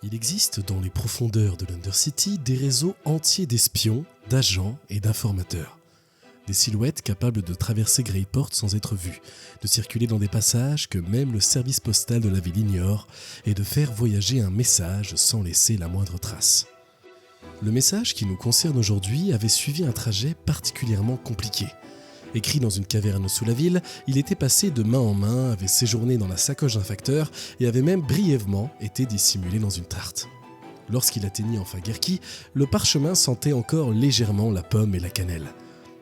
Il existe dans les profondeurs de l'Undercity des réseaux entiers d'espions, d'agents et d'informateurs. Des silhouettes capables de traverser Greyport sans être vues, de circuler dans des passages que même le service postal de la ville ignore et de faire voyager un message sans laisser la moindre trace. Le message qui nous concerne aujourd'hui avait suivi un trajet particulièrement compliqué. Écrit dans une caverne sous la ville, il était passé de main en main, avait séjourné dans la sacoche d'un facteur et avait même brièvement été dissimulé dans une tarte. Lorsqu'il atteignit enfin Gerki, le parchemin sentait encore légèrement la pomme et la cannelle.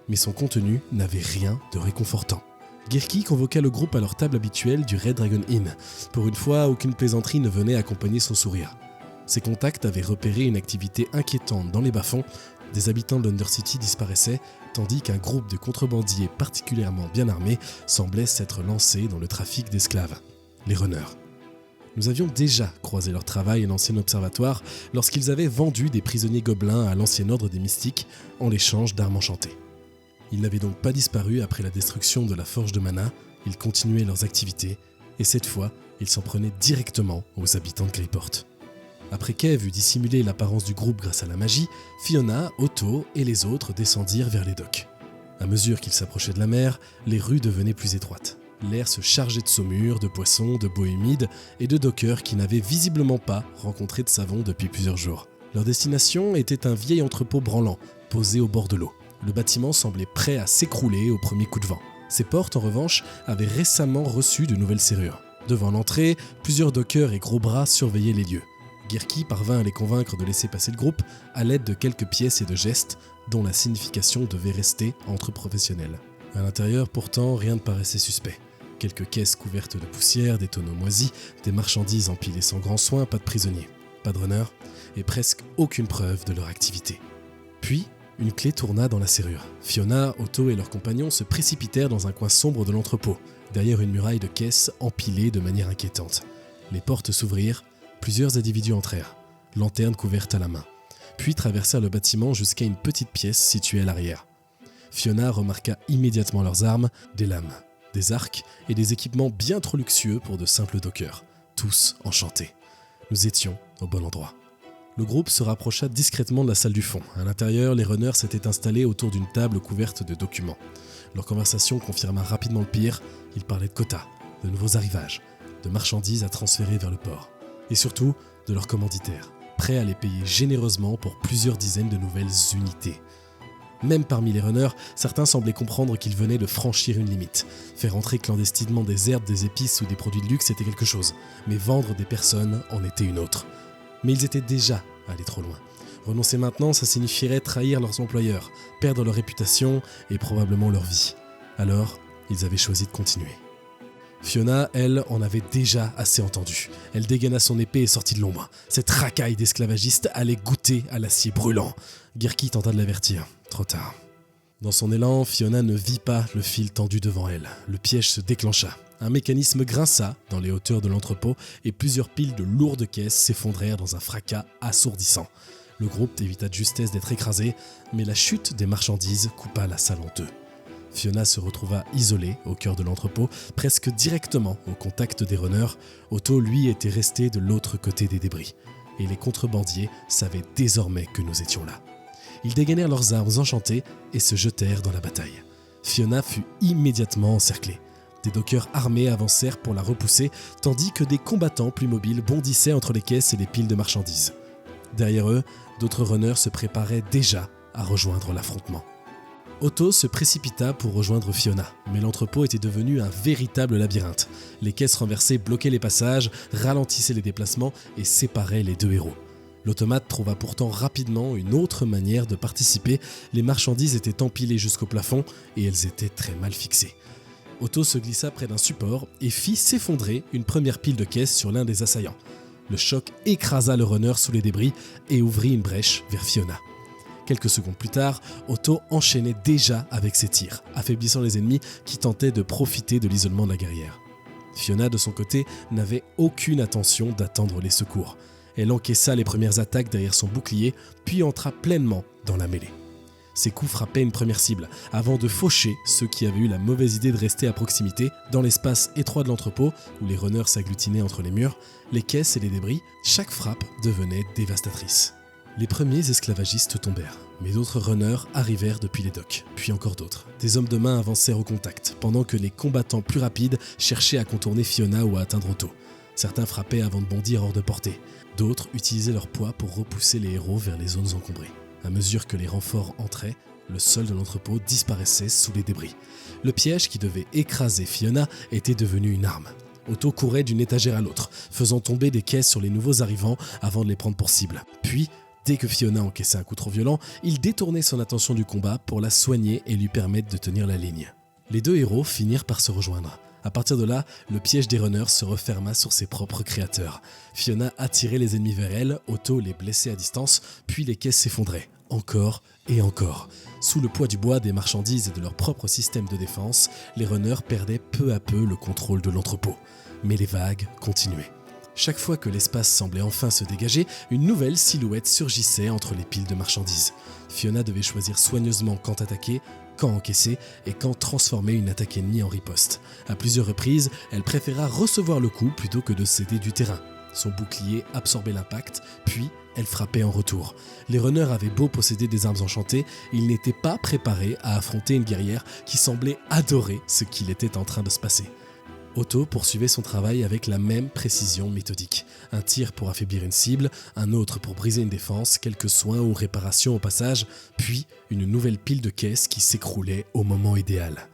Mais son contenu n'avait rien de réconfortant. Gerki convoqua le groupe à leur table habituelle du Red Dragon Inn. Pour une fois, aucune plaisanterie ne venait accompagner son sourire. Ses contacts avaient repéré une activité inquiétante dans les bas-fonds. Des habitants de l'Undercity disparaissaient, tandis qu'un groupe de contrebandiers particulièrement bien armés semblait s'être lancé dans le trafic d'esclaves, les runners. Nous avions déjà croisé leur travail à l'ancien observatoire lorsqu'ils avaient vendu des prisonniers gobelins à l'ancien ordre des mystiques en l'échange d'armes enchantées. Ils n'avaient donc pas disparu après la destruction de la forge de mana, ils continuaient leurs activités, et cette fois, ils s'en prenaient directement aux habitants de Greyport. Après qu'Eve eut dissimulé l'apparence du groupe grâce à la magie, Fiona, Otto et les autres descendirent vers les docks. À mesure qu'ils s'approchaient de la mer, les rues devenaient plus étroites. L'air se chargeait de saumures, de poissons, de bohémides et de dockers qui n'avaient visiblement pas rencontré de savon depuis plusieurs jours. Leur destination était un vieil entrepôt branlant, posé au bord de l'eau. Le bâtiment semblait prêt à s'écrouler au premier coup de vent. Ses portes, en revanche, avaient récemment reçu de nouvelles serrures. Devant l'entrée, plusieurs dockers et gros bras surveillaient les lieux. Gerki parvint à les convaincre de laisser passer le groupe à l'aide de quelques pièces et de gestes dont la signification devait rester entre professionnels. À l'intérieur, pourtant, rien ne paraissait suspect. Quelques caisses couvertes de poussière, des tonneaux moisis, des marchandises empilées sans grand soin, pas de prisonniers, pas de runners, et presque aucune preuve de leur activité. Puis, une clé tourna dans la serrure. Fiona, Otto et leurs compagnons se précipitèrent dans un coin sombre de l'entrepôt, derrière une muraille de caisses empilées de manière inquiétante. Les portes s'ouvrirent, plusieurs individus entrèrent, lanterne couverte à la main, puis traversèrent le bâtiment jusqu'à une petite pièce située à l'arrière. Fiona remarqua immédiatement leurs armes, des lames, des arcs et des équipements bien trop luxueux pour de simples dockers, tous enchantés. Nous étions au bon endroit. Le groupe se rapprocha discrètement de la salle du fond. À l'intérieur, les runners s'étaient installés autour d'une table couverte de documents. Leur conversation confirma rapidement le pire. Ils parlaient de quotas, de nouveaux arrivages, de marchandises à transférer vers le port. Et surtout, de leurs commanditaires, prêts à les payer généreusement pour plusieurs dizaines de nouvelles unités. Même parmi les runners, certains semblaient comprendre qu'ils venaient de franchir une limite. Faire entrer clandestinement des herbes, des épices ou des produits de luxe était quelque chose, mais vendre des personnes en était une autre. Mais ils étaient déjà allés trop loin. Renoncer maintenant, ça signifierait trahir leurs employeurs, perdre leur réputation et probablement leur vie. Alors, ils avaient choisi de continuer. Fiona, elle, en avait déjà assez entendu. Elle dégaina son épée et sortit de l'ombre. Cette racaille d'esclavagistes allait goûter à l'acier brûlant. Gerki tenta de l'avertir. Trop tard. Dans son élan, Fiona ne vit pas le fil tendu devant elle. Le piège se déclencha. Un mécanisme grinça dans les hauteurs de l'entrepôt et plusieurs piles de lourdes caisses s'effondrèrent dans un fracas assourdissant. Le groupe évita de justesse d'être écrasé, mais la chute des marchandises coupa la salle en deux. Fiona se retrouva isolée au cœur de l'entrepôt, presque directement au contact des runners. Otto, lui, était resté de l'autre côté des débris. Et les contrebandiers savaient désormais que nous étions là. Ils dégainèrent leurs armes enchantées et se jetèrent dans la bataille. Fiona fut immédiatement encerclée. Des dockers armés avancèrent pour la repousser, tandis que des combattants plus mobiles bondissaient entre les caisses et les piles de marchandises. Derrière eux, d'autres runners se préparaient déjà à rejoindre l'affrontement. Otto se précipita pour rejoindre Fiona, mais l'entrepôt était devenu un véritable labyrinthe. Les caisses renversées bloquaient les passages, ralentissaient les déplacements et séparaient les deux héros. L'automate trouva pourtant rapidement une autre manière de participer. Les marchandises étaient empilées jusqu'au plafond et elles étaient très mal fixées. Otto se glissa près d'un support et fit s'effondrer une première pile de caisses sur l'un des assaillants. Le choc écrasa le runner sous les débris et ouvrit une brèche vers Fiona. Quelques secondes plus tard, Otto enchaînait déjà avec ses tirs, affaiblissant les ennemis qui tentaient de profiter de l'isolement de la guerrière. Fiona, de son côté, n'avait aucune intention d'attendre les secours. Elle encaissa les premières attaques derrière son bouclier, puis entra pleinement dans la mêlée. Ses coups frappaient une première cible, avant de faucher ceux qui avaient eu la mauvaise idée de rester à proximité, dans l'espace étroit de l'entrepôt, où les runners s'agglutinaient entre les murs, les caisses et les débris. Chaque frappe devenait dévastatrice. Les premiers esclavagistes tombèrent, mais d'autres runners arrivèrent depuis les docks, puis encore d'autres. Des hommes de main avancèrent au contact, pendant que les combattants plus rapides cherchaient à contourner Fiona ou à atteindre Otto. Certains frappaient avant de bondir hors de portée, d'autres utilisaient leur poids pour repousser les héros vers les zones encombrées. À mesure que les renforts entraient, le sol de l'entrepôt disparaissait sous les débris. Le piège qui devait écraser Fiona était devenu une arme. Otto courait d'une étagère à l'autre, faisant tomber des caisses sur les nouveaux arrivants avant de les prendre pour cible. Puis, dès que Fiona encaissait un coup trop violent, il détournait son attention du combat pour la soigner et lui permettre de tenir la ligne. Les deux héros finirent par se rejoindre. À partir de là, le piège des runners se referma sur ses propres créateurs. Fiona attirait les ennemis vers elle, Otto les blessait à distance, puis les caisses s'effondraient, encore et encore. Sous le poids du bois, des marchandises et de leur propre système de défense, les runners perdaient peu à peu le contrôle de l'entrepôt. Mais les vagues continuaient. Chaque fois que l'espace semblait enfin se dégager, une nouvelle silhouette surgissait entre les piles de marchandises. Fiona devait choisir soigneusement quand attaquer, quand encaisser et quand transformer une attaque ennemie en riposte. À plusieurs reprises, elle préféra recevoir le coup plutôt que de céder du terrain. Son bouclier absorbait l'impact, puis elle frappait en retour. Les runners avaient beau posséder des armes enchantées, ils n'étaient pas préparés à affronter une guerrière qui semblait adorer ce qu'il était en train de se passer. Otto poursuivait son travail avec la même précision méthodique. Un tir pour affaiblir une cible, un autre pour briser une défense, quelques soins ou réparations au passage, puis une nouvelle pile de caisses qui s'écroulait au moment idéal.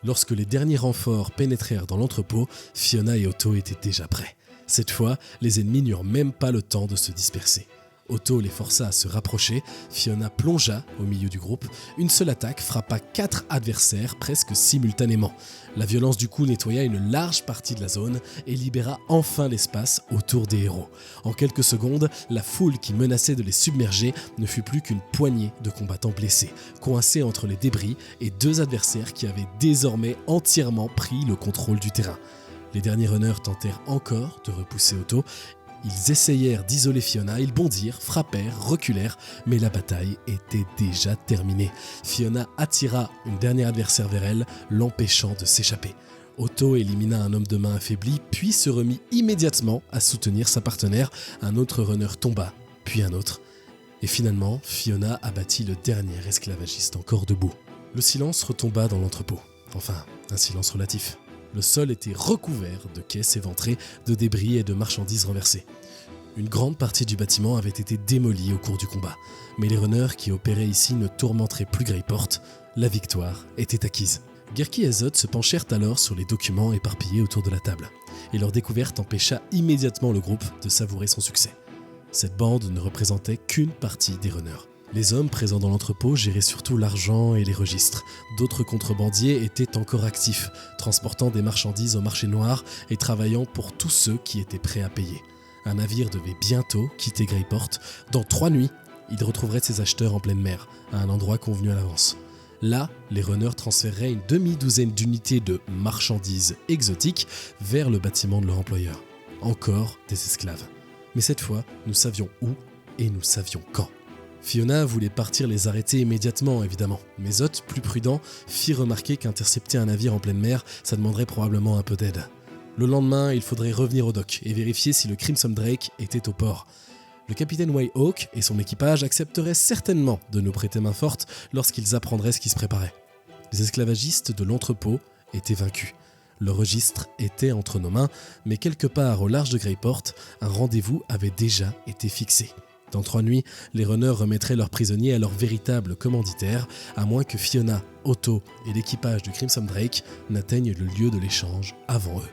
Lorsque les derniers renforts pénétrèrent dans l'entrepôt, Fiona et Otto étaient déjà prêts. Cette fois, les ennemis n'eurent même pas le temps de se disperser. Otto les força à se rapprocher, Fiona plongea au milieu du groupe. Une seule attaque frappa 4 adversaires presque simultanément. La violence du coup nettoya une large partie de la zone et libéra enfin l'espace autour des héros. En quelques secondes, la foule qui menaçait de les submerger ne fut plus qu'une poignée de combattants blessés, coincés entre les débris et 2 adversaires qui avaient désormais entièrement pris le contrôle du terrain. Les derniers runners tentèrent encore de repousser Otto. Ils essayèrent d'isoler Fiona, ils bondirent, frappèrent, reculèrent, mais la bataille était déjà terminée. Fiona attira une dernière adversaire vers elle, l'empêchant de s'échapper. Otto élimina un homme de main affaibli, puis se remit immédiatement à soutenir sa partenaire. Un autre runner tomba, puis un autre. Et finalement, Fiona abattit le dernier esclavagiste encore debout. Le silence retomba dans l'entrepôt. Enfin, un silence relatif. Le sol était recouvert de caisses éventrées, de débris et de marchandises renversées. Une grande partie du bâtiment avait été démolie au cours du combat, mais les runners qui opéraient ici ne tourmenteraient plus Greyport. La victoire était acquise. Gerki et Zod se penchèrent alors sur les documents éparpillés autour de la table, et leur découverte empêcha immédiatement le groupe de savourer son succès. Cette bande ne représentait qu'une partie des runners. Les hommes présents dans l'entrepôt géraient surtout l'argent et les registres. D'autres contrebandiers étaient encore actifs, transportant des marchandises au marché noir et travaillant pour tous ceux qui étaient prêts à payer. Un navire devait bientôt quitter Greyport. Dans 3 nuits, il retrouverait ses acheteurs en pleine mer, à un endroit convenu à l'avance. Là, les runners transféreraient une demi-douzaine d'unités de marchandises exotiques vers le bâtiment de leur employeur. Encore des esclaves. Mais cette fois, nous savions où et nous savions quand. Fiona voulait partir les arrêter immédiatement, évidemment. Mais Zod, plus prudent, fit remarquer qu'intercepter un navire en pleine mer, ça demanderait probablement un peu d'aide. Le lendemain, il faudrait revenir au dock et vérifier si le Crimson Drake était au port. Le capitaine Whitehawk et son équipage accepteraient certainement de nous prêter main forte lorsqu'ils apprendraient ce qui se préparait. Les esclavagistes de l'entrepôt étaient vaincus. Le registre était entre nos mains, mais quelque part au large de Greyport, un rendez-vous avait déjà été fixé. Dans 3 nuits, les runners remettraient leurs prisonniers à leur véritable commanditaire, à moins que Fiona, Otto et l'équipage du Crimson Drake n'atteignent le lieu de l'échange avant eux.